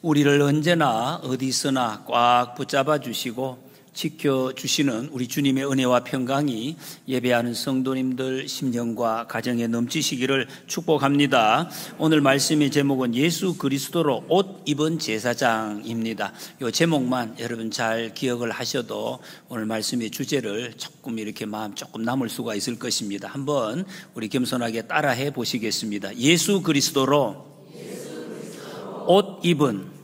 우리를 언제나 어디서나 꽉 붙잡아 주시고 지켜주시는 우리 주님의 은혜와 평강이 예배하는 성도님들 심령과 가정에 넘치시기를 축복합니다. 오늘 말씀의 제목은 예수 그리스도로 옷 입은 제사장입니다. 이 제목만 여러분 잘 기억을 하셔도 오늘 말씀의 주제를 조금 이렇게 마음 조금 남을 수가 있을 것입니다. 한번 우리 겸손하게 따라해 보시겠습니다. 예수 그리스도로 옷 입은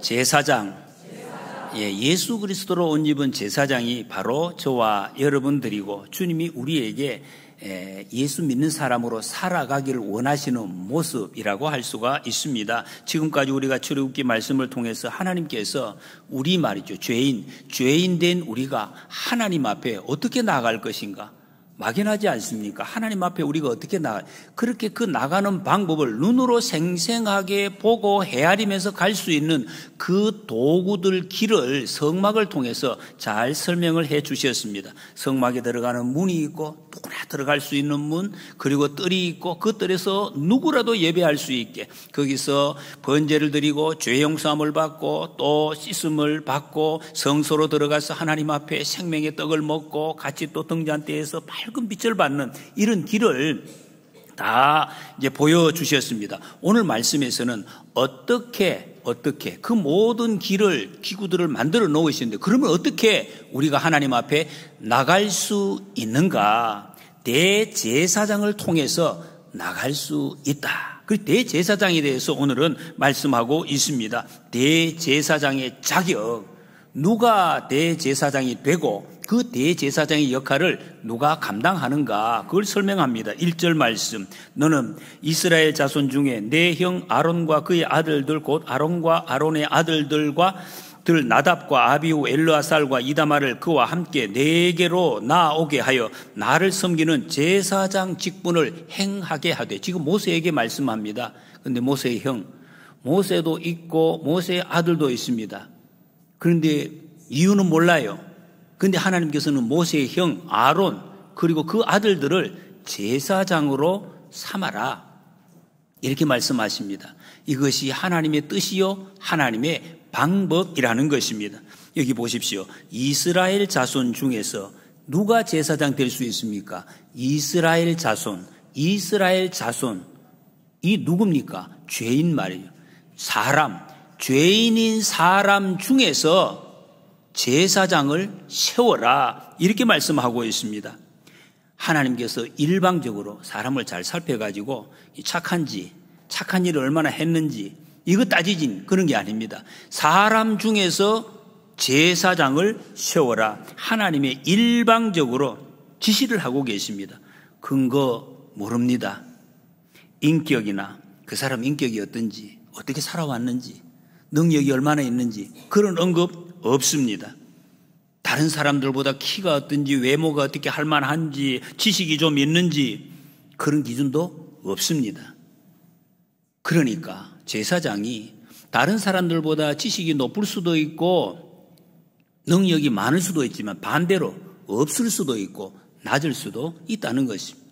제사장. 예수 그리스도로 옷 입은 제사장이 바로 저와 여러분들이고 주님이 우리에게 예수 믿는 사람으로 살아가기를 원하시는 모습이라고 할 수가 있습니다. 지금까지 우리가 출애굽기 말씀을 통해서 하나님께서 우리 말이죠. 죄인 된 우리가 하나님 앞에 어떻게 나아갈 것인가? 막연하지 않습니까? 하나님 앞에 우리가 어떻게 그렇게 그 나가는 방법을 눈으로 생생하게 보고 헤아리면서 갈 수 있는 그 도구들 길을 성막을 통해서 잘 설명을 해 주셨습니다. 성막에 들어가는 문이 있고 누구나 들어갈 수 있는 문, 그리고 뜰이 있고 그 뜰에서 누구라도 예배할 수 있게 거기서 번제를 드리고 죄 용서함을 받고 또 씻음을 받고 성소로 들어가서 하나님 앞에 생명의 떡을 먹고 같이 또 등잔대에서 밝은 빛을 받는 이런 길을 다 이제 보여주셨습니다. 오늘 말씀에서는 어떻게 그 모든 기구들을 만들어 놓으시는데 그러면 어떻게 우리가 하나님 앞에 나갈 수 있는가? 대제사장을 통해서 나갈 수 있다. 그 대제사장에 대해서 오늘은 말씀하고 있습니다. 대제사장의 자격, 누가 대제사장이 되고 그 대제사장의 역할을 누가 감당하는가, 그걸 설명합니다. 1절 말씀, 너는 이스라엘 자손 중에 내 형 아론과 그의 아들들 곧 아론과 아론의 아들들과 나답과 아비후 엘르아살과 이다마를 그와 함께 내게로 나오게 하여 나를 섬기는 제사장 직분을 행하게 하되. 지금 모세에게 말씀합니다. 그런데 모세의 형, 모세도 있고 모세의 아들도 있습니다. 그런데 이유는 몰라요. 그런데 하나님께서는 모세의 형 아론 그리고 그 아들들을 제사장으로 삼아라, 이렇게 말씀하십니다. 이것이 하나님의 뜻이요 하나님의 방법이라는 것입니다. 여기 보십시오. 이스라엘 자손 중에서 누가 제사장 될 수 있습니까? 이스라엘 자손. 이 누굽니까? 죄인 말이에요. 죄인인 사람 중에서 제사장을 세워라, 이렇게 말씀하고 있습니다. 하나님께서 일방적으로 사람을 잘 살펴가지고 착한 일을 얼마나 했는지 이거 따지진 그런 게 아닙니다. 사람 중에서 제사장을 세워라, 하나님의 일방적으로 지시를 하고 계십니다. 근거 모릅니다. 인격이나 그 사람 인격이 어떤지, 어떻게 살아왔는지, 능력이 얼마나 있는지 그런 언급 없습니다. 다른 사람들보다 키가 어떤지, 외모가 어떻게 할 만한지, 지식이 좀 있는지 그런 기준도 없습니다. 그러니까 제사장이 다른 사람들보다 지식이 높을 수도 있고 능력이 많을 수도 있지만 반대로 없을 수도 있고 낮을 수도 있다는 것입니다.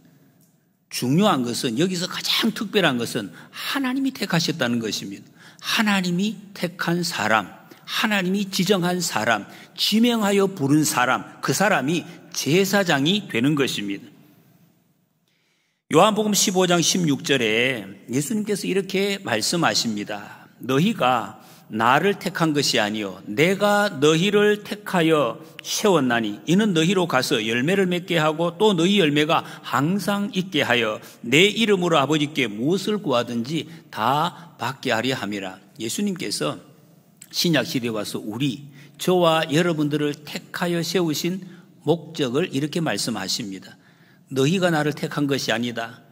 중요한 것은, 여기서 가장 특별한 것은 하나님이 택하셨다는 것입니다. 하나님이 택한 사람, 하나님이 지정한 사람, 지명하여 부른 사람, 그 사람이 제사장이 되는 것입니다. 요한복음 15장 16절에 예수님께서 이렇게 말씀하십니다. 너희가 나를 택한 것이 아니요 내가 너희를 택하여 세웠나니 이는 너희로 가서 열매를 맺게 하고 또 너희 열매가 항상 있게 하여 내 이름으로 아버지께 무엇을 구하든지 다 받게 하려 함이라. 예수님께서 신약시대에 와서 저와 여러분들을 택하여 세우신 목적을 이렇게 말씀하십니다. 너희가 나를 택한 것이 아니다.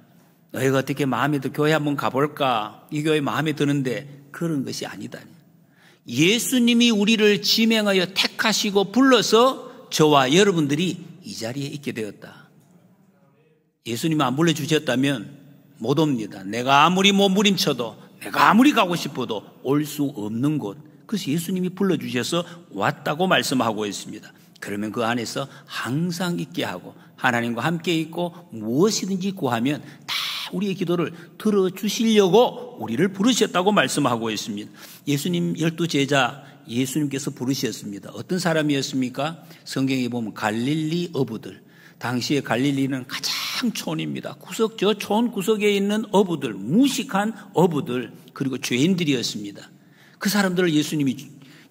너희가 어떻게 마음에 들 교회 한번 가볼까? 이 교회 마음에 드는데 그런 것이 아니다. 예수님이 우리를 지명하여 택하시고 불러서 저와 여러분들이 이 자리에 있게 되었다. 예수님 안 불러주셨다면 못 옵니다. 내가 아무리 몸부림쳐도, 내가 아무리 가고 싶어도 올 수 없는 곳. 그래서 예수님이 불러주셔서 왔다고 말씀하고 있습니다. 그러면 그 안에서 항상 있게 하고 하나님과 함께 있고 무엇이든지 구하면 다 우리의 기도를 들어주시려고 우리를 부르셨다고 말씀하고 있습니다. 예수님 12제자 예수님께서 부르셨습니다. 어떤 사람이었습니까? 성경에 보면 갈릴리 어부들. 당시에 갈릴리는 가장 촌입니다. 저 촌 구석에 있는 어부들, 무식한 어부들, 그리고 죄인들이었습니다. 그 사람들을 예수님이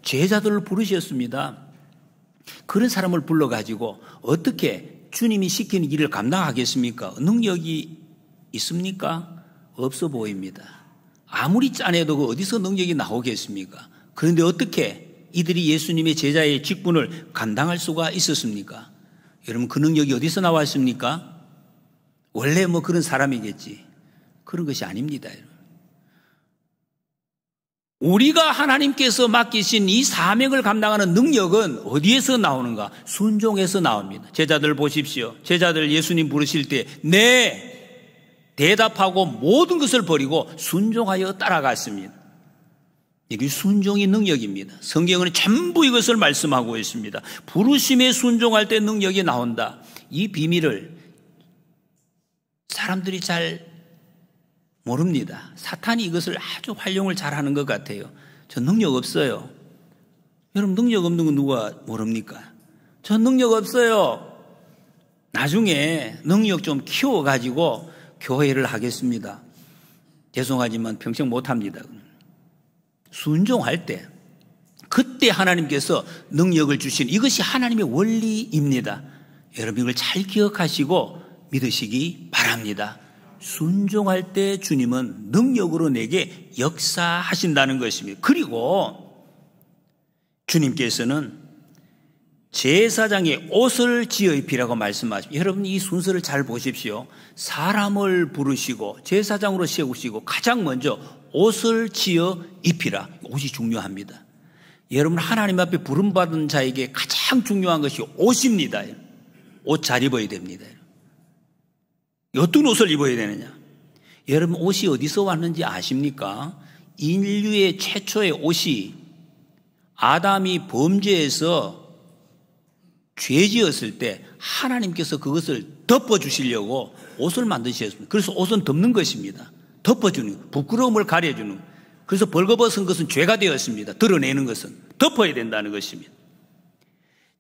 제자들을 부르셨습니다. 그런 사람을 불러가지고 어떻게 주님이 시키는 일을 감당하겠습니까? 능력이 있습니까? 없어 보입니다. 아무리 짜내도 어디서 능력이 나오겠습니까? 그런데 어떻게 이들이 예수님의 제자의 직분을 감당할 수가 있었습니까? 여러분, 그 능력이 어디서 나왔습니까? 원래 뭐 그런 사람이겠지. 그런 것이 아닙니다. 우리가 하나님께서 맡기신 이 사명을 감당하는 능력은 어디에서 나오는가? 순종에서 나옵니다. 제자들 보십시오. 제자들 예수님 부르실 때 네 대답하고 모든 것을 버리고 순종하여 따라갔습니다. 이게 순종의 능력입니다. 성경은 전부 이것을 말씀하고 있습니다. 부르심에 순종할 때 능력이 나온다. 이 비밀을 사람들이 잘 모릅니다. 사탄이 이것을 아주 활용을 잘하는 것 같아요. 저 능력 없어요. 여러분, 능력 없는 건 누가 모릅니까? 저 능력 없어요. 나중에 능력 좀 키워가지고 교회를 하겠습니다. 죄송하지만 평생 못합니다. 순종할 때 그때 하나님께서 능력을 주신 이것이 하나님의 원리입니다. 여러분, 이걸 잘 기억하시고 믿으시기 바랍니다. 순종할 때 주님은 능력으로 내게 역사하신다는 것입니다. 그리고 주님께서는 제사장의 옷을 지어 입히라고 말씀하십니다. 여러분, 이 순서를 잘 보십시오. 사람을 부르시고 제사장으로 세우시고 가장 먼저 옷을 지어 입히라. 옷이 중요합니다. 여러분, 하나님 앞에 부름받은 자에게 가장 중요한 것이 옷입니다. 옷 잘 입어야 됩니다. 어떤 옷을 입어야 되느냐? 여러분, 옷이 어디서 왔는지 아십니까? 인류의 최초의 옷이 아담이 범죄해서 죄 지었을 때 하나님께서 그것을 덮어주시려고 옷을 만드셨습니다. 그래서 옷은 덮는 것입니다. 덮어주는, 부끄러움을 가려주는. 그래서 벌거벗은 것은 죄가 되었습니다. 드러내는 것은 덮어야 된다는 것입니다.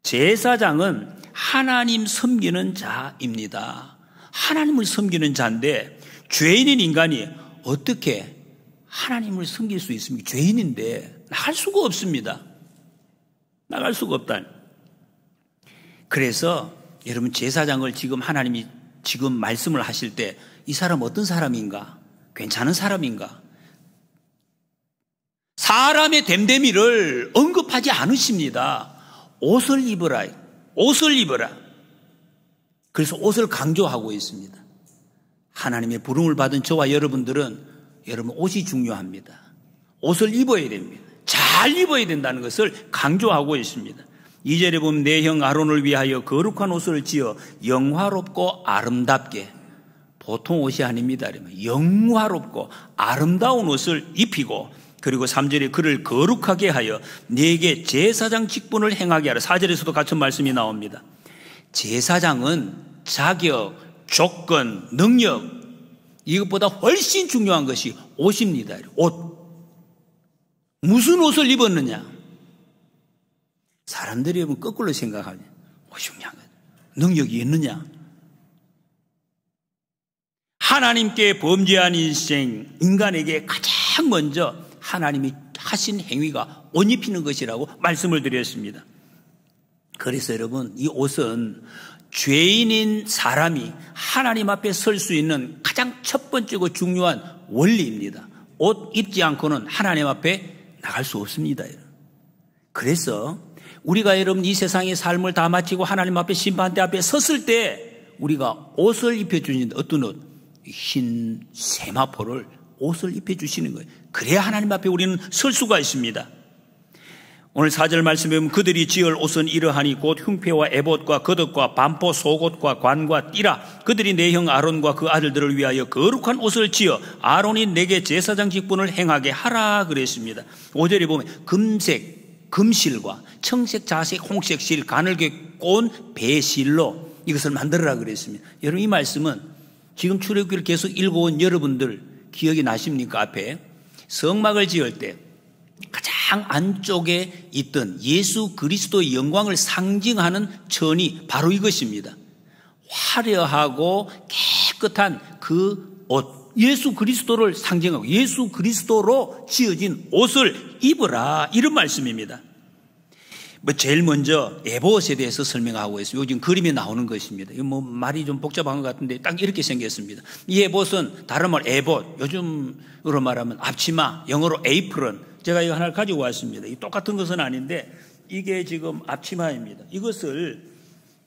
제사장은 하나님 섬기는 자입니다. 하나님을 섬기는 자인데 죄인인 인간이 어떻게 하나님을 섬길 수 있습니까? 죄인인데 나갈 수가 없습니다. 나갈 수가 없다. 그래서 여러분, 제사장을 지금 하나님이 지금 말씀을 하실 때 이 사람 어떤 사람인가? 괜찮은 사람인가? 사람의 됨됨이를 언급하지 않으십니다. 옷을 입어라. 옷을 입어라. 그래서 옷을 강조하고 있습니다. 하나님의 부름을 받은 저와 여러분들은 여러분 옷이 중요합니다. 옷을 입어야 됩니다. 잘 입어야 된다는 것을 강조하고 있습니다. 2절에 보면 내 형 아론을 위하여 거룩한 옷을 지어 영화롭고 아름답게, 보통 옷이 아닙니다. 영화롭고 아름다운 옷을 입히고, 그리고 3절에 그를 거룩하게 하여 네게 제사장 직분을 행하게 하라. 4절에서도 같은 말씀이 나옵니다. 제사장은 자격, 조건, 능력, 이것보다 훨씬 중요한 것이 옷입니다. 옷. 무슨 옷을 입었느냐? 사람들이 보면 거꾸로 생각하냐? 옷이 중요한 거예요. 능력이 있느냐? 하나님께 범죄한 인생, 인간에게 가장 먼저 하나님이 하신 행위가 옷 입히는 것이라고 말씀을 드렸습니다. 그래서 여러분, 이 옷은 죄인인 사람이 하나님 앞에 설 수 있는 가장 첫 번째고 중요한 원리입니다. 옷 입지 않고는 하나님 앞에 나갈 수 없습니다. 그래서 우리가 여러분 이 세상의 삶을 다 마치고 하나님 앞에 심판대 앞에 섰을 때 우리가 옷을 입혀주는, 어떤 옷? 흰 세마포를 옷을 입혀주시는 거예요. 그래야 하나님 앞에 우리는 설 수가 있습니다. 오늘 4절 말씀에 보면 그들이 지을 옷은 이러하니 곧 흉패와 에봇과 겉옷과 반포 속옷과 관과 띠라. 그들이 내 형 아론과 그 아들들을 위하여 거룩한 옷을 지어 아론이 내게 제사장 직분을 행하게 하라 그랬습니다. 5절에 보면 금색 금실과 청색 자색 홍색 실 가늘게 꼰 배실로 이것을 만들어라 그랬습니다. 여러분, 이 말씀은 지금 출애굽기를 계속 읽어온 여러분들 기억이 나십니까? 앞에 성막을 지을 때 가장 안쪽에 있던 예수 그리스도의 영광을 상징하는 천이 바로 이것입니다. 화려하고 깨끗한 그 옷, 예수 그리스도를 상징하고 예수 그리스도로 지어진 옷을 입으라, 이런 말씀입니다. 제일 먼저 에봇에 대해서 설명하고 있어요. 요즘 그림에 나오는 것입니다. 이거 말이 좀 복잡한 것 같은데 딱 이렇게 생겼습니다. 이 에봇은 다른 말 에봇, 요즘으로 말하면 앞치마, 영어로 에이프런. 제가 이거 하나를 가지고 왔습니다. 이 똑같은 것은 아닌데 이게 지금 앞치마입니다. 이것을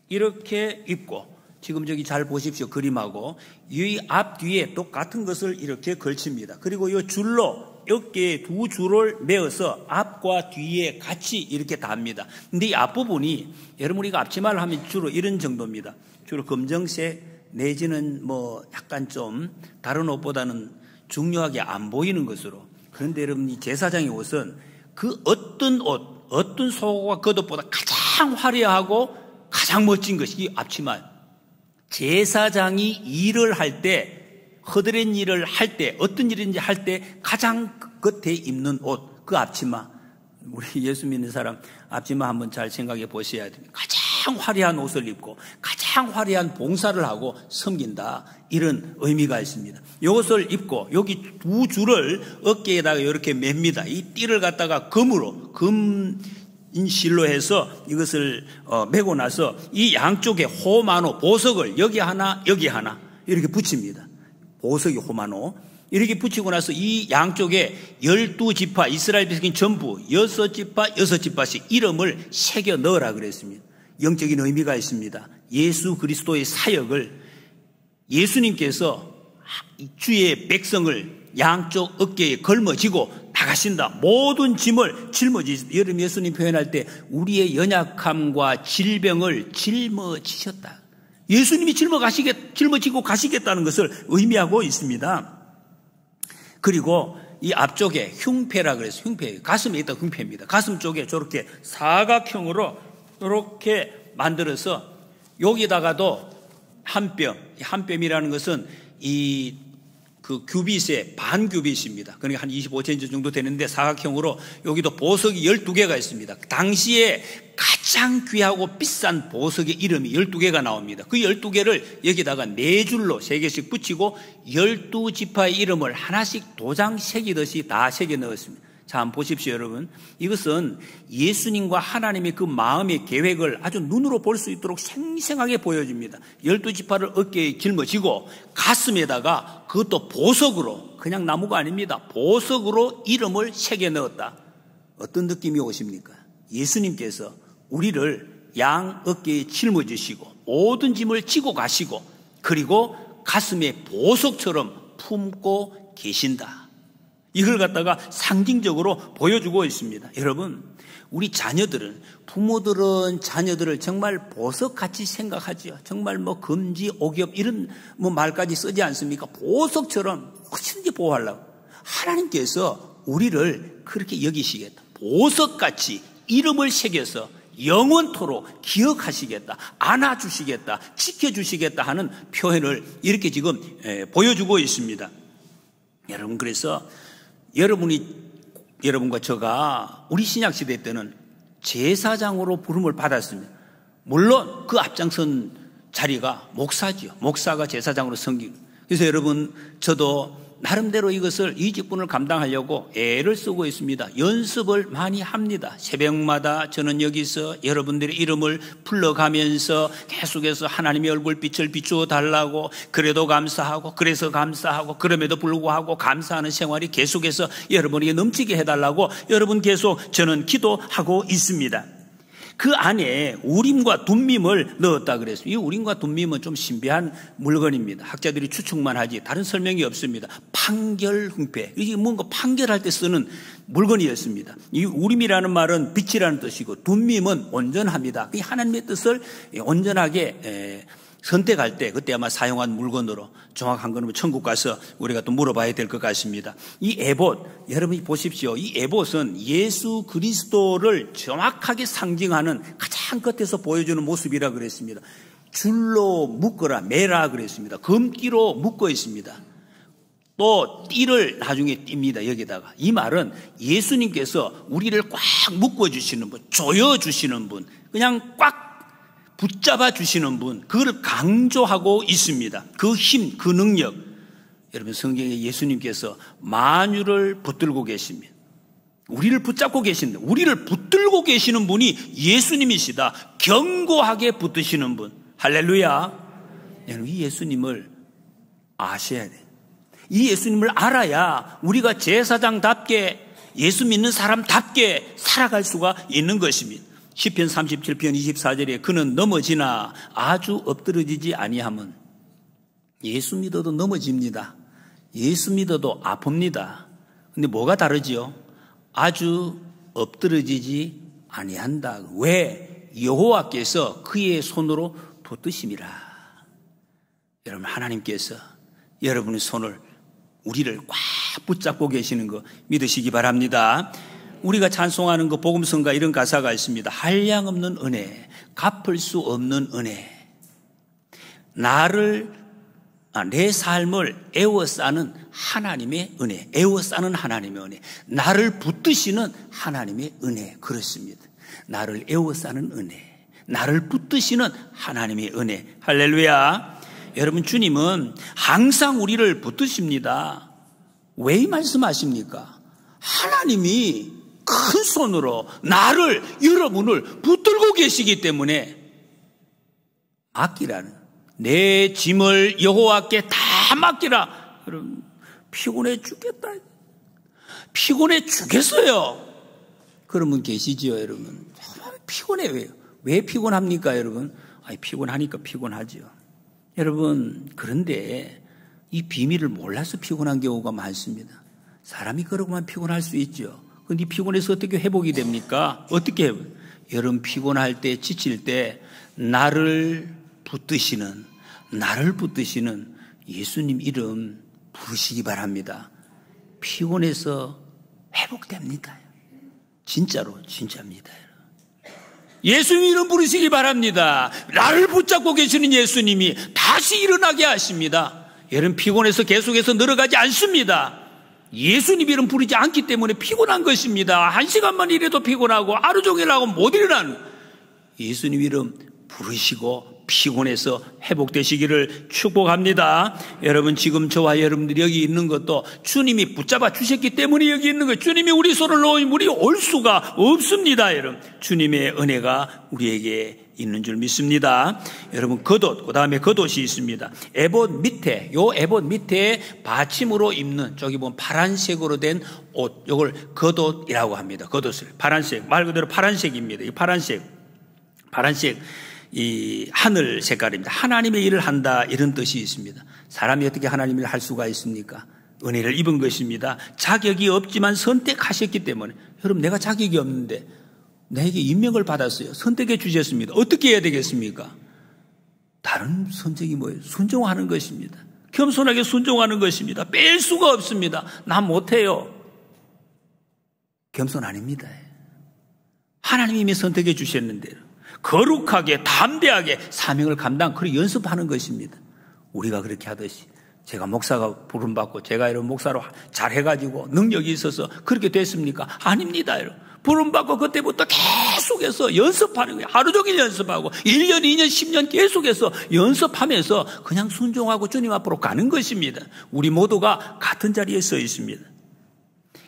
이렇게 입고, 지금 저기 잘 보십시오. 그림하고 이 앞뒤에 똑같은 것을 이렇게 걸칩니다. 그리고 이 줄로 어깨에 두 줄을 메어서 앞과 뒤에 같이 이렇게 답니다. 근데 이 앞부분이 여러분 우리가 앞치마를 하면 주로 이런 정도입니다. 주로 검정색 내지는 약간 좀 다른 옷보다는 중요하게 안 보이는 것으로. 그런데 여러분 이 제사장의 옷은 그 어떤 옷, 어떤 속옷과 겉옷보다 가장 화려하고 가장 멋진 것이 이 앞치마. 제사장이 일을 할 때, 허드렛 일을 할 때, 어떤 일인지 할 때 가장 겉에 입는 옷, 그 앞치마. 우리 예수 믿는 사람 앞치마 한번 잘 생각해 보셔야 됩니다. 가장 화려한 옷을 입고 가장 화려한 봉사를 하고 섬긴다, 이런 의미가 있습니다. 이것을 입고 여기 두 줄을 어깨에다가 이렇게 맵니다. 이 띠를 갖다가 금으로, 인실로 해서 이것을 메고 나서 이 양쪽에 호마노, 보석을 여기 하나 여기 하나 이렇게 붙입니다. 보석이 호마노 이렇게 붙이고 나서 이 양쪽에 12지파 이스라엘 백성 전부 6지파 6지파씩 이름을 새겨 넣으라 그랬습니다. 영적인 의미가 있습니다. 예수 그리스도의 사역을 예수님께서 주의 백성을 양쪽 어깨에 걸머지고 나가신다. 모든 짐을 짊어지셨다. 여러분 예수님 표현할 때 우리의 연약함과 질병을 짊어지셨다. 예수님이 짊어지고 가시겠다는 것을 의미하고 있습니다. 그리고 이 앞쪽에 흉패라 그래서 흉패, 가슴에 있다 흉패입니다. 가슴 쪽에 저렇게 사각형으로 이렇게 만들어서 여기다가도 한 뼘이라는 것은 그 규빗의 반 규빗입니다. 그러니까 한 25cm 정도 되는데 사각형으로 여기도 보석이 12개가 있습니다. 당시에 가장 귀하고 비싼 보석의 이름이 12개가 나옵니다. 그 12개를 여기다가 4줄로 3개씩 붙이고 12지파의 이름을 하나씩 도장 새기듯이 다 새겨 넣었습니다. 자, 한번 보십시오, 여러분. 이것은 예수님과 하나님의 그 마음의 계획을 아주 눈으로 볼 수 있도록 생생하게 보여줍니다. 12지파를 어깨에 짊어지고 가슴에다가 그것도 보석으로, 그냥 나무가 아닙니다. 보석으로 이름을 새겨 넣었다. 어떤 느낌이 오십니까? 예수님께서 우리를 양 어깨에 짊어지시고 모든 짐을 지고 가시고 그리고 가슴에 보석처럼 품고 계신다. 이걸 갖다가 상징적으로 보여주고 있습니다. 여러분, 우리 자녀들은, 부모들은 자녀들을 정말 보석같이 생각하죠. 정말 금지, 옥엽 이런 말까지 쓰지 않습니까? 보석처럼 어찌든지 보호하려고. 하나님께서 우리를 그렇게 여기시겠다. 보석같이 이름을 새겨서 영원토록 기억하시겠다, 안아주시겠다, 지켜주시겠다 하는 표현을 이렇게 지금 보여주고 있습니다. 여러분, 그래서 여러분과 제가 우리 신약시대 때는 제사장으로 부름을 받았습니다. 물론 그 앞장선 자리가 목사지요. 목사가 제사장으로 섬기고. 그래서 여러분, 저도 나름대로 이 직분을 감당하려고 애를 쓰고 있습니다. 연습을 많이 합니다. 새벽마다 저는 여기서 여러분들의 이름을 불러가면서 계속해서 하나님의 얼굴빛을 비추어 달라고, 그래도 감사하고 그래서 감사하고 그럼에도 불구하고 감사하는 생활이 계속해서 여러분에게 넘치게 해달라고 여러분 계속 저는 기도하고 있습니다. 그 안에 우림과 둠밈을 넣었다 그랬어요. 이 우림과 둠밈은 좀 신비한 물건입니다. 학자들이 추측만 하지 다른 설명이 없습니다. 판결 흉패, 이게 뭔가 판결할 때 쓰는 물건이었습니다. 이 우림이라는 말은 빛이라는 뜻이고 둠밈은 온전합니다. 하나님의 뜻을 온전하게 선택할 때 그때 아마 사용한 물건으로, 정확한 거는 천국 가서 우리가 또 물어봐야 될 것 같습니다. 이 에봇, 여러분이 보십시오. 이 에봇은 예수 그리스도를 정확하게 상징하는 가장 겉에서 보여주는 모습이라 그랬습니다. 줄로 묶어라, 매라 그랬습니다. 금띠로 묶어 있습니다. 또 띠를 나중에 띱니다. 여기다가. 이 말은 예수님께서 우리를 꽉 묶어주시는 분, 조여주시는 분, 그냥 꽉 붙잡아 주시는 분, 그걸 강조하고 있습니다. 그 힘, 그 능력. 여러분, 성경에 예수님께서 만유를 붙들고 계십니다. 우리를 붙잡고 계신다. 우리를 붙들고 계시는 분이 예수님이시다. 견고하게 붙드시는 분. 할렐루야. 여러분, 이 예수님을 아셔야 돼요. 이 예수님을 알아야 우리가 제사장답게, 예수 믿는 사람답게 살아갈 수가 있는 것입니다. 시편 37편 24절에 그는 넘어지나 아주 엎드러지지 아니함은, 예수 믿어도 넘어집니다. 예수 믿어도 아픕니다. 근데 뭐가 다르지요? 아주 엎드러지지 아니한다. 왜? 여호와께서 그의 손으로 붙드심이라. 여러분, 하나님께서 여러분의 손을, 우리를 꽉 붙잡고 계시는 거 믿으시기 바랍니다. 우리가 찬송하는 거 복음성가 이런 가사가 있습니다. 한량없는 은혜, 갚을 수 없는 은혜. 내 삶을 에워싸는 하나님의 은혜, 에워싸는 하나님의 은혜, 나를 붙드시는 하나님의 은혜. 그렇습니다. 나를 에워싸는 은혜, 나를 붙드시는 하나님의 은혜. 할렐루야. 여러분, 주님은 항상 우리를 붙드십니다. 왜 이 말씀하십니까? 하나님이 큰 손으로 나를, 여러분을 붙들고 계시기 때문에 맡기라는, 내 짐을 여호와께 다 맡기라. 여러분, 피곤해 죽겠다, 피곤해 죽겠어요. 그런 분 계시지요, 여러분? 피곤해. 왜 피곤합니까, 여러분? 피곤하니까 피곤하지요. 여러분, 그런데 이 비밀을 몰라서 피곤한 경우가 많습니다. 사람이 그러고만 피곤할 수 있죠. 그런데 피곤해서 어떻게 회복이 됩니까? 어떻게 해요? 여러분, 피곤할 때, 지칠 때 나를 붙드시는 예수님 이름 부르시기 바랍니다. 피곤해서 회복됩니다. 진짜로, 진짜입니다. 예수님 이름 부르시기 바랍니다. 나를 붙잡고 계시는 예수님이 다시 일어나게 하십니다. 여러분, 피곤해서 계속해서 늘어가지 않습니다. 예수님 이름 부르지 않기 때문에 피곤한 것입니다. 1시간만 일해도 피곤하고 하루 종일 하고 못 일어나는, 예수님 이름 부르시고 피곤해서 회복되시기를 축복합니다. 여러분, 지금 저와 여러분들이 여기 있는 것도 주님이 붙잡아 주셨기 때문에 여기 있는 거예요. 주님이 우리 손을 놓으면 우리 올 수가 없습니다. 여러분, 주님의 은혜가 우리에게 있는 줄 믿습니다. 여러분, 겉옷, 그 다음에 겉옷이 있습니다. 에봇 밑에, 요 에봇 밑에 받침으로 입는, 저기 보면 파란색으로 된 옷, 요걸 겉옷이라고 합니다. 겉옷을. 파란색, 말 그대로 파란색입니다. 이 파란색, 이 하늘 색깔입니다. 하나님의 일을 한다, 이런 뜻이 있습니다. 사람이 어떻게 하나님의 일을 할 수가 있습니까? 은혜를 입은 것입니다. 자격이 없지만 선택하셨기 때문에. 여러분, 내가 자격이 없는데 내게 임명을 받았어요. 선택해 주셨습니다. 어떻게 해야 되겠습니까? 다른 선택이 뭐예요? 순종하는 것입니다. 겸손하게 순종하는 것입니다. 뺄 수가 없습니다. 나 못해요. 겸손 아닙니다. 하나님이 선택해 주셨는데 거룩하게, 담대하게 사명을 그리고 연습하는 것입니다. 우리가 그렇게 하듯이, 제가 목사가 부름받고 제가 이런 목사로 잘해가지고 능력이 있어서 그렇게 됐습니까? 아닙니다. 부름받고 그때부터 계속해서 연습하는 거예요. 하루 종일 연습하고 1년, 2년, 10년 계속해서 연습하면서 그냥 순종하고 주님 앞으로 가는 것입니다. 우리 모두가 같은 자리에 서 있습니다.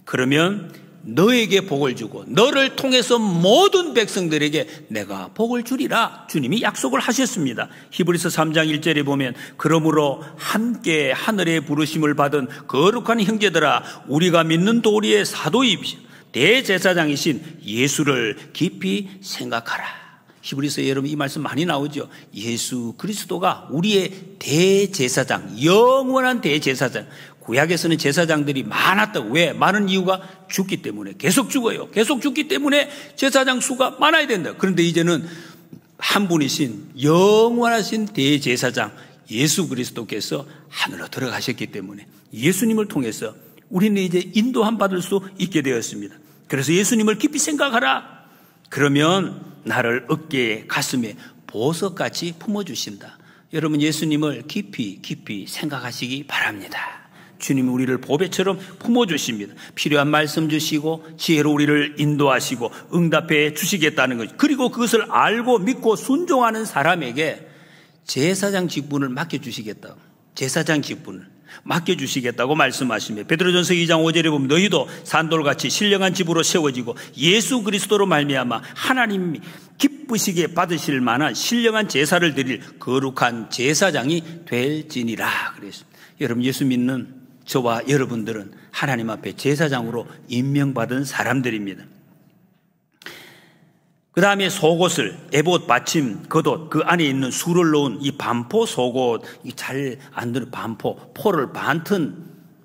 그러면 너에게 복을 주고 너를 통해서 모든 백성들에게 내가 복을 주리라 주님이 약속을 하셨습니다. 히브리서 3장 1절에 보면 그러므로 함께 하늘의 부르심을 받은 거룩한 형제들아 우리가 믿는 도리의 사도이시오 대제사장이신 예수를 깊이 생각하라. 히브리서에 여러분 이 말씀 많이 나오죠. 예수 그리스도가 우리의 대제사장, 영원한 대제사장. 구약에서는 제사장들이 많았다고. 왜? 많은 이유가 죽기 때문에. 계속 죽어요. 계속 죽기 때문에 제사장 수가 많아야 된다. 그런데 이제는 한 분이신 영원하신 대제사장 예수 그리스도께서 하늘로 들어가셨기 때문에 예수님을 통해서 우리는 이제 인도함 받을 수 있게 되었습니다. 그래서 예수님을 깊이 생각하라. 그러면 나를 어깨에 가슴에 보석같이 품어주신다. 여러분, 예수님을 깊이 생각하시기 바랍니다. 주님이 우리를 보배처럼 품어주십니다. 필요한 말씀 주시고 지혜로 우리를 인도하시고 응답해 주시겠다는 거죠. 그리고 그것을 알고 믿고 순종하는 사람에게 제사장 직분을 맡겨주시겠다고, 제사장 직분을 맡겨주시겠다고 말씀하십니다. 베드로전서 2장 5절에 보면 너희도 산돌같이 신령한 집으로 세워지고 예수 그리스도로 말미암아 하나님이 기쁘시게 받으실 만한 신령한 제사를 드릴 거룩한 제사장이 될지니라 그랬습니다. 여러분, 예수 믿는 저와 여러분들은 하나님 앞에 제사장으로 임명받은 사람들입니다. 그 다음에 속옷을 에봇, 받침, 겉옷, 그 안에 있는 수를 놓은 이 반포 속옷, 잘 안 되는 반포, 포를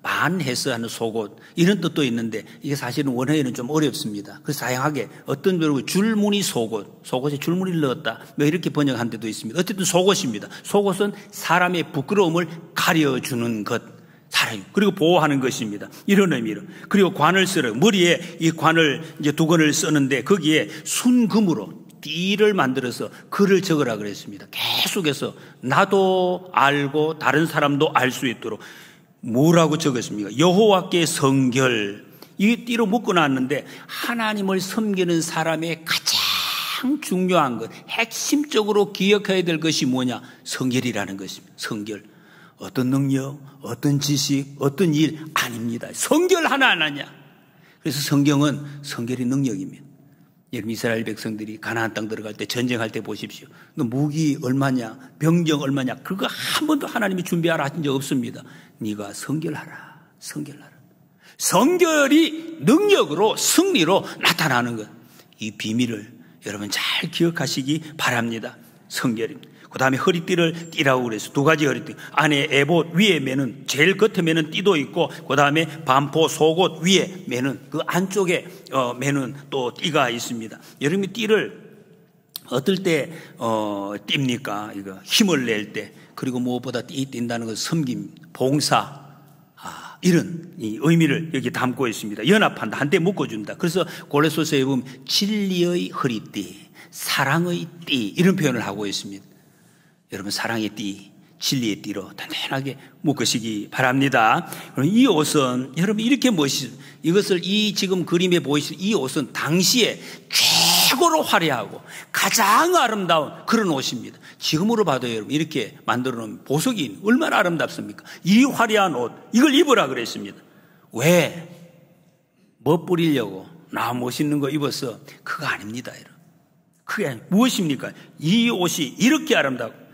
반해서 하는 속옷, 이런 뜻도 있는데 이게 사실은 원어에는 좀 어렵습니다. 그래서 다양하게 어떤 경우 줄무늬 속옷에 줄무늬를 넣었다, 뭐 이렇게 번역한 데도 있습니다. 어쨌든 속옷입니다. 속옷은 사람의 부끄러움을 가려주는 것, 그리고 보호하는 것입니다. 이런 의미로. 그리고 관을 쓰러, 머리에 이 관을 이제 두 건을 쓰는데 거기에 순금으로 띠를 만들어서 글을 적으라 그랬습니다. 계속해서 나도 알고 다른 사람도 알 수 있도록 뭐라고 적었습니까? 여호와께 성결. 이 띠로 묶어놨는데 하나님을 섬기는 사람의 가장 중요한 것, 핵심적으로 기억해야 될 것이 뭐냐? 성결이라는 것입니다. 성결. 어떤 능력, 어떤 지식, 어떤 일 아닙니다. 성결 하나 안 하냐? 그래서 성경은 성결이 능력입니다. 여러분, 이스라엘 백성들이 가나안 땅 들어갈 때, 전쟁할 때 보십시오. 너 무기 얼마냐, 병정 얼마냐, 그거 한 번도 하나님이 준비하라 하신 적 없습니다. 네가 성결하라, 성결하라. 성결이 능력으로, 승리로 나타나는 것, 이 비밀을 여러분 잘 기억하시기 바랍니다. 성결입니다. 그 다음에 허리띠를 띠라고 그래서 두 가지 허리띠, 안에 에봇, 위에 매는, 제일 겉에 매는 띠도 있고, 그 다음에 반포 속옷 위에 매는, 그 안쪽에 매는 또 띠가 있습니다. 여러분이 띠를 어떨 때 띱니까? 이거 힘을 낼 때, 그리고 무엇보다 띈다는 것은 섬김, 봉사, 이런 이 의미를 여기 담고 있습니다. 연합한다, 한때 묶어준다. 그래서 고레소서에 보면 진리의 허리띠, 사랑의 띠, 이런 표현을 하고 있습니다. 여러분, 사랑의 띠, 진리의 띠로 단단하게 묶으시기 바랍니다. 이 옷은 여러분 이렇게 멋있어요. 이것을 이 지금 그림에 보이시는 이 옷은 당시에 최고로 화려하고 가장 아름다운 그런 옷입니다. 지금으로 봐도 여러분 이렇게 만들어 놓은 보석이 얼마나 아름답습니까? 이 화려한 옷, 이걸 입으라 그랬습니다. 왜? 뭐 뿌리려고? 나 멋있는 거 입어서 그거 아닙니다. 여러분. 그게 무엇입니까? 이 옷이 이렇게 아름답고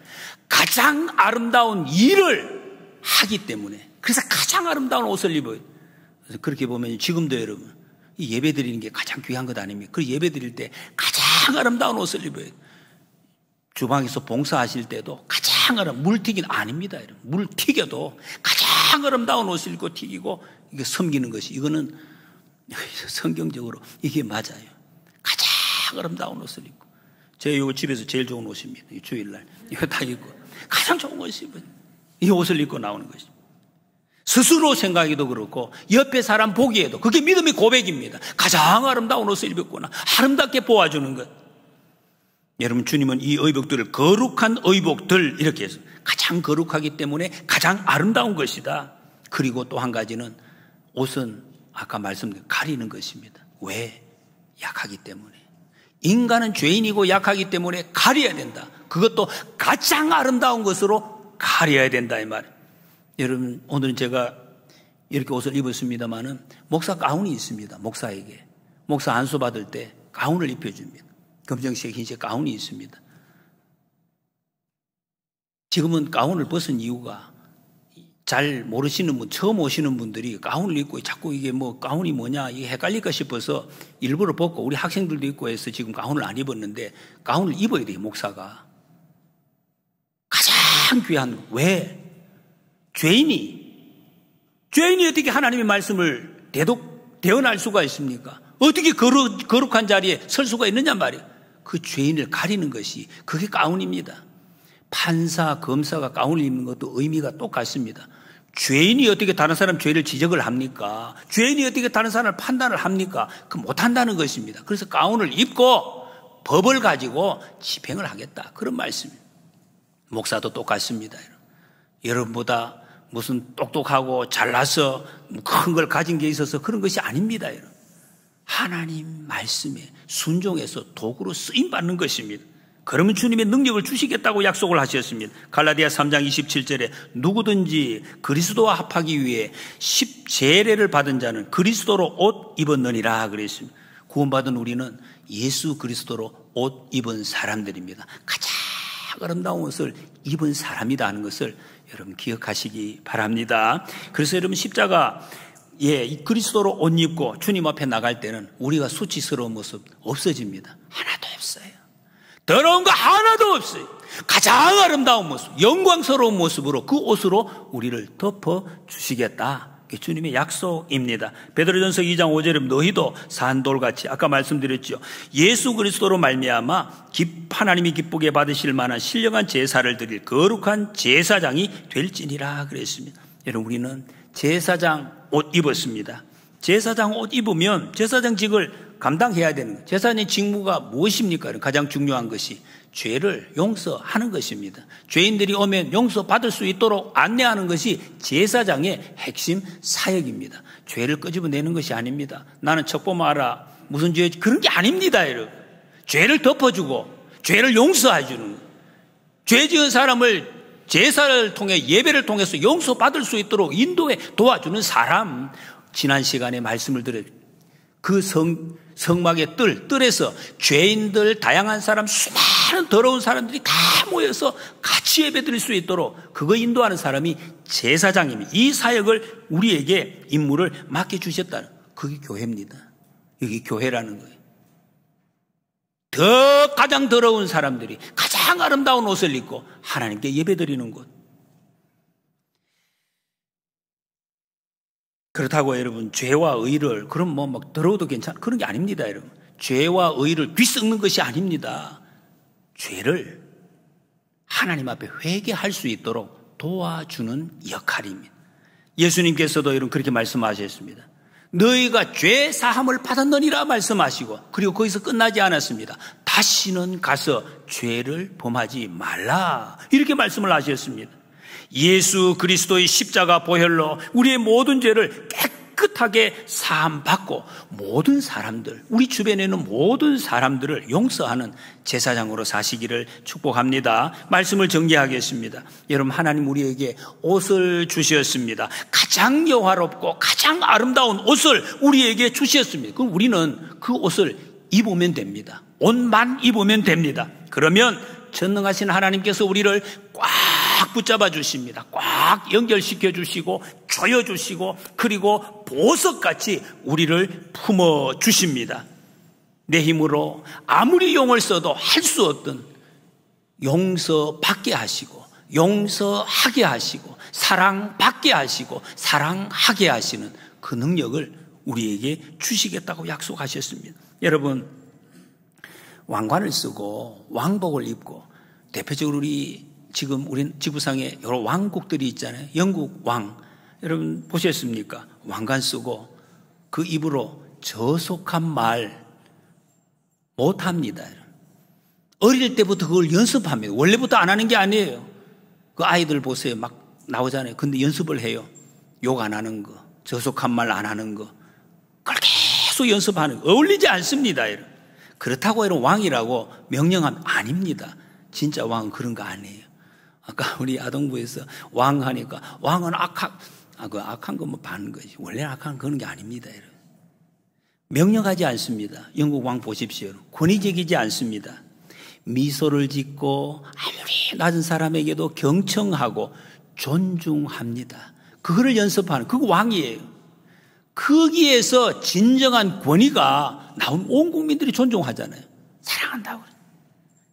가장 아름다운 일을 하기 때문에, 그래서 가장 아름다운 옷을 입어요. 그래서 그렇게 보면 지금도 여러분 이 예배 드리는 게 가장 귀한 것 아닙니까? 그 예배 드릴 때 가장 아름다운 옷을 입어요. 주방에서 봉사하실 때도 가장 물 튀기는 아닙니다. 여러분. 물 튀겨도 가장 아름다운 옷을 입고 튀기고 이게 섬기는 것이, 이거는 성경적으로 이게 맞아요. 가장 아름다운 옷을 입고, 제 요 집에서 제일 좋은 옷입니다. 이 주일날 이거 다 입고 가장 좋은 옷을 입어요. 이 옷을 입고 나오는 것입니다. 스스로 생각해도 그렇고 옆에 사람 보기에도 그게 믿음의 고백입니다. 가장 아름다운 옷을 입었구나, 아름답게 보아주는 것. 여러분, 주님은 이 의복들을 거룩한 의복들 이렇게 해서 가장 거룩하기 때문에 가장 아름다운 것이다. 그리고 또 한 가지는 옷은 아까 말씀드린 가리는 것입니다. 왜? 약하기 때문에. 인간은 죄인이고 약하기 때문에 가려야 된다. 그것도 가장 아름다운 것으로 가려야 된다 이 말이에요. 여러분, 오늘은 제가 이렇게 옷을 입었습니다마는 목사 가운이 있습니다. 목사에게 목사 안수 받을 때 가운을 입혀줍니다. 검정색, 흰색 가운이 있습니다. 지금은 가운을 벗은 이유가 잘 모르시는 분, 처음 오시는 분들이 가운을 입고 자꾸 이게 뭐 가운이 뭐냐 이게 헷갈릴까 싶어서 일부러 벗고, 우리 학생들도 입고 해서 지금 가운을 안 입었는데 가운을 입어야 돼요. 목사가 가장 귀한 거. 왜? 죄인이 어떻게 하나님의 말씀을 대언할 수가 있습니까? 어떻게 거룩한 자리에 설 수가 있느냐 말이에요. 그 죄인을 가리는 것이 그게 가운입니다. 판사, 검사가 가운을 입는 것도 의미가 똑같습니다. 죄인이 어떻게 다른 사람 죄를 지적을 합니까? 죄인이 어떻게 다른 사람을 판단을 합니까? 그 못한다는 것입니다. 그래서 가운을 입고 법을 가지고 집행을 하겠다. 그런 말씀입니다. 목사도 똑같습니다. 여러분보다 무슨 똑똑하고 잘나서 큰 걸 가진 게 있어서 그런 것이 아닙니다. 하나님 말씀에 순종해서 도구로 쓰임받는 것입니다. 그러면 주님의 능력을 주시겠다고 약속을 하셨습니다. 갈라디아 3장 27절에 누구든지 그리스도와 합하기 위해 십제례를 받은 자는 그리스도로 옷 입었느니라 그랬습니다. 구원받은 우리는 예수 그리스도로 옷 입은 사람들입니다. 가장 아름다운 옷을 입은 사람이다 하는 것을 여러분 기억하시기 바랍니다. 그래서 여러분 십자가 그리스도로 옷 입고 주님 앞에 나갈 때는 우리가 수치스러운 모습 없어집니다. 하나도 없어요. 더러운 거 하나도 없어요. 가장 아름다운 모습, 영광스러운 모습으로 그 옷으로 우리를 덮어주시겠다. 그게 주님의 약속입니다. 베드로전서 2장 5절에 너희도 산돌같이 아까 말씀드렸죠. 예수 그리스도로 말미암아 하나님이 기쁘게 받으실 만한 신령한 제사를 드릴 거룩한 제사장이 될지니라 그랬습니다. 여러분 우리는 제사장 옷 입었습니다. 제사장 옷 입으면 제사장직을 감당해야 되는 거예요. 제사장의 직무가 무엇입니까? 가장 중요한 것이 죄를 용서하는 것입니다. 죄인들이 오면 용서받을 수 있도록 안내하는 것이 제사장의 핵심 사역입니다. 죄를 끄집어내는 것이 아닙니다. 나는 척보마 알아. 무슨 죄? 그런 게 아닙니다. 여러분. 죄를 덮어주고 죄를 용서해 주는 거예요. 죄 지은 사람을 제사를 통해 예배를 통해서 용서받을 수 있도록 인도해 도와주는 사람. 지난 시간에 말씀을 드렸죠. 그 성막의 뜰에서 죄인들, 다양한 사람, 수많은 더러운 사람들이 다 모여서 같이 예배드릴 수 있도록 그거 인도하는 사람이 제사장입니다. 이 사역을 우리에게 임무를 맡겨주셨다는 그게 교회입니다. 여기 교회라는 거예요. 가장 더러운 사람들이 가장 아름다운 옷을 입고 하나님께 예배드리는 곳. 그렇다고 여러분 죄와 의를 그럼 막 더러워도 괜찮아 그런 게 아닙니다. 여러분 죄와 의를 뒤섞는 것이 아닙니다. 죄를 하나님 앞에 회개할 수 있도록 도와주는 역할입니다. 예수님께서도 여러분 그렇게 말씀하셨습니다. 너희가 죄 사함을 받았느니라 말씀하시고 그리고 거기서 끝나지 않았습니다. 다시는 가서 죄를 범하지 말라 이렇게 말씀을 하셨습니다. 예수 그리스도의 십자가 보혈로 우리의 모든 죄를 깨끗하게 사함받고 모든 사람들, 우리 주변에 있는 모든 사람들을 용서하는 제사장으로 사시기를 축복합니다. 말씀을 정리하겠습니다. 여러분 하나님 우리에게 옷을 주셨습니다. 가장 영화롭고 가장 아름다운 옷을 우리에게 주셨습니다. 그럼 우리는 그 옷을 입으면 됩니다. 옷만 입으면 됩니다. 그러면 전능하신 하나님께서 우리를 꽉 붙잡아 주십니다. 꽉 연결시켜 주시고 조여 주시고 그리고 보석같이 우리를 품어 주십니다. 내 힘으로 아무리 용을 써도 할 수 없던 용서받게 하시고 용서하게 하시고 사랑받게 하시고 사랑하게 하시는 그 능력을 우리에게 주시겠다고 약속하셨습니다. 여러분 왕관을 쓰고 왕복을 입고 대표적으로 지금 우리 지구상에 여러 왕국들이 있잖아요. 영국 왕 여러분 보셨습니까? 왕관 쓰고 그 입으로 저속한 말 못합니다. 어릴 때부터 그걸 연습합니다. 원래부터 안 하는 게 아니에요. 그 아이들 보세요. 막 나오잖아요. 근데 연습을 해요. 욕 안 하는 거, 저속한 말 안 하는 거 그걸 계속 연습하는 거. 어울리지 않습니다. 여러분. 그렇다고 이런 왕이라고 명령하면 아닙니다. 진짜 왕은 그런 거 아니에요. 아까 우리 아동부에서 왕 하니까 왕은 악한 거 뭐 받는 거지. 원래는 악한 그런 게 아닙니다. 여러분. 명령하지 않습니다. 영국 왕 보십시오. 권위적이지 않습니다. 미소를 짓고 아무리 낮은 사람에게도 경청하고 존중합니다. 그거를 연습하는 그거 왕이에요. 거기에서 진정한 권위가 나온 온 국민들이 존중하잖아요. 사랑한다고.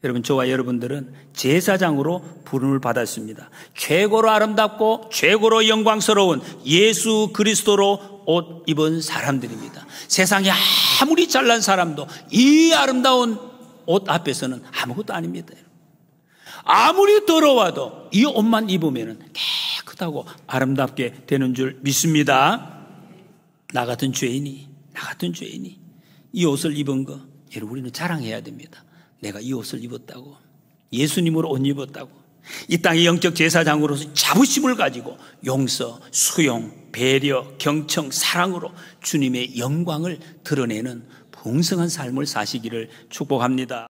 여러분 저와 여러분들은 제사장으로 부름을 받았습니다. 최고로 아름답고 최고로 영광스러운 예수 그리스도로 옷 입은 사람들입니다. 세상에 아무리 잘난 사람도 이 아름다운 옷 앞에서는 아무것도 아닙니다. 아무리 더러워도 이 옷만 입으면 깨끗하고 아름답게 되는 줄 믿습니다. 나 같은 죄인이 이 옷을 입은 거 여러분 우리는 자랑해야 됩니다. 내가 이 옷을 입었다고, 예수님으로 옷 입었다고, 이 땅의 영적 제사장으로서 자부심을 가지고 용서, 수용, 배려, 경청, 사랑으로 주님의 영광을 드러내는 풍성한 삶을 사시기를 축복합니다.